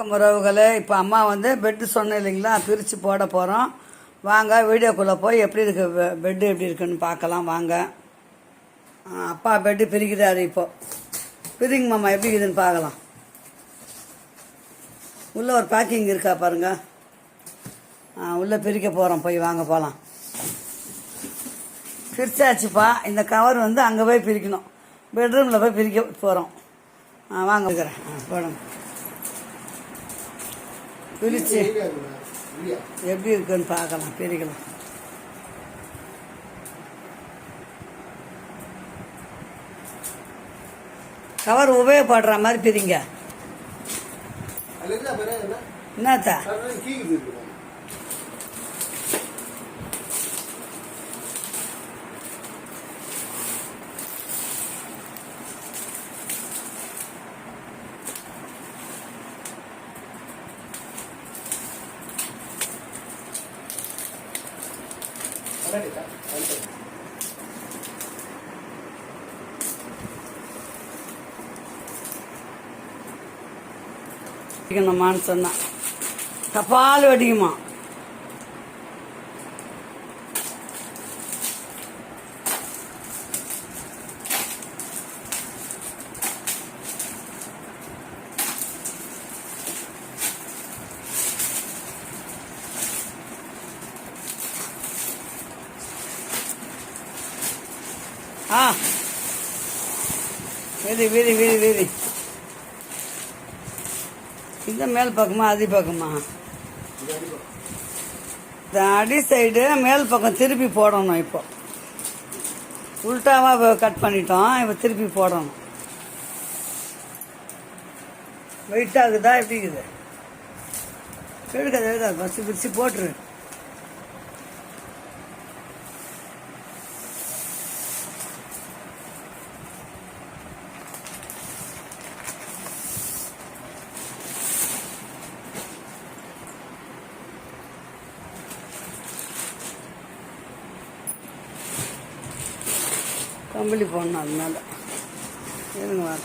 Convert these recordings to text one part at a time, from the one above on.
வணக்கம் உறவுகளே. இப்போ அம்மா வந்து பெட்டு சொன்னேன் இல்லைங்களா, பிரித்து போட போகிறோம். வாங்க வீடியோக்குள்ளே போய் எப்படி இருக்கு பெட்டு எப்படி இருக்குன்னு பார்க்கலாம் வாங்க. அப்பா பெட்டு பிரிக்கிறாரு. இப்போ பிரிங்க மாமா, எப்படி இருக்குதுன்னு பார்க்கலாம். உள்ளே ஒரு பேக்கிங் இருக்கா பாருங்க. உள்ளே பிரிக்க போகிறோம், போய் வாங்க போகலாம். பிரிச்சாச்சுப்பா. இந்த கவர் வந்து அங்கே போய் பிரிக்கணும், பெட்ரூமில் போய் பிரிக்க போகிறோம். வாங்க இருக்கிறேன் போடுங்க. பிரிச்சு எப்படி இருக்குன்னு பார்க்கலாம், பிரிக்கலாம். கவர் உபயோகப்படுற மாதிரி பிரிங்க. என்னத்தா மான்னு சொன்னா தப்பால் வடிக்குமா. வீதி வீதி வீதி வீதி இந்த மேல் பக்கமா அடி பக்கமா? இந்த அடி சைடு மேல் பக்கம் திருப்பி போடணும். இப்போ உல்டாவா கட் பண்ணிட்டோம், இப்போ திருப்பி போடணும். வெயிட் ஆகுதா எப்படி இருக்குது? எழுதாது பஸ் பிரிச்சு போட்டுரு. கம்பளி போடணும், அதனால இருங்க வர.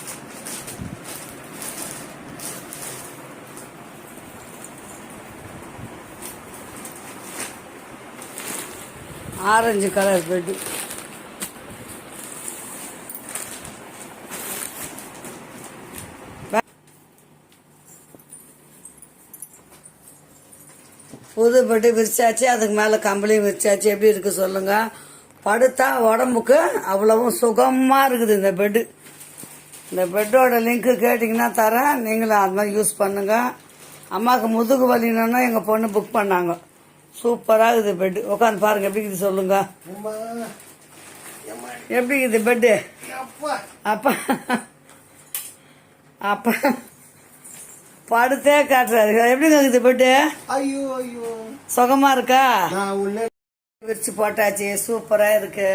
Orange colour bed. புது பெட்டு விரிச்சாச்சு, அதுக்கு மேலே கம்பளியும் விரிச்சாச்சு. எப்படி இருக்கு சொல்லுங்க. படுத்தா உடம்புக்கு அவ்வளவும் சுகமாக இருக்குது இந்த பெட்டு. இந்த பெட்டோட லிங்க்கு கேட்டிங்கன்னா தரேன், நீங்களும் அது மாதிரி யூஸ் பண்ணுங்க. அம்மாவுக்கு முதுகு வலினா எங்கள் பொண்ணு புக் பண்ணாங்க. சூப்பராக இருக்குது பெட்டு. உட்காந்து பாருங்க எப்படி இருக்குது சொல்லுங்க. எப்படி இருக்குது பெட்டு? அப்பா அப்பா படுத்தே காட்டுறாரு. எப்படி இருக்குது பெட்டு? ஐயோ ஐயோ சுகமா இருக்கா? விரிச்சு போட்டாச்சு, சூப்பராக இருக்கு.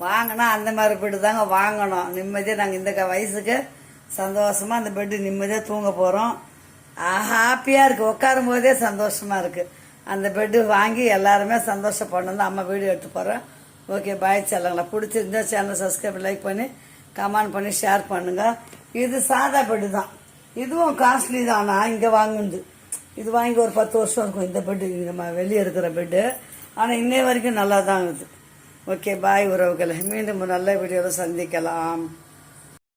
வாங்கினா அந்த மாதிரி பெட்டு தாங்க வாங்கணும். நிம்மதியாக நாங்கள் இந்த வயசுக்கு சந்தோஷமா அந்த பெட்டு நிம்மதியாக தூங்க போகிறோம். ஹாப்பியாக இருக்குது, உட்காரும் போதே சந்தோஷமா இருக்கு. அந்த பெட்டு வாங்கி எல்லாருமே சந்தோஷப்படணும் தான் அம்மா வீடியோ எடுத்து போகிறேன். ஓகே பாய் செல்லங்களா. பிடிச்சிருந்தா சேனல் சப்ஸ்கிரைப் லைக் பண்ணி கமெண்ட் பண்ணி ஷேர் பண்ணுங்க. இது சாதா பெட்டு தான், இதுவும் காஸ்ட்லி தான். நான் இங்கே வாங்குது, இது வாங்கி ஒரு 10 வருஷம் இருக்கும் இந்த பெட்டு. இங்கே வெளியே இருக்கிற பெட்டு, ஆனால் இன்னை வரைக்கும் நல்லா தான் இருக்குது. ஓகே பாய் உறவுகளை. மீண்டும் நல்ல வீடியோவில் சந்திக்கலாம்.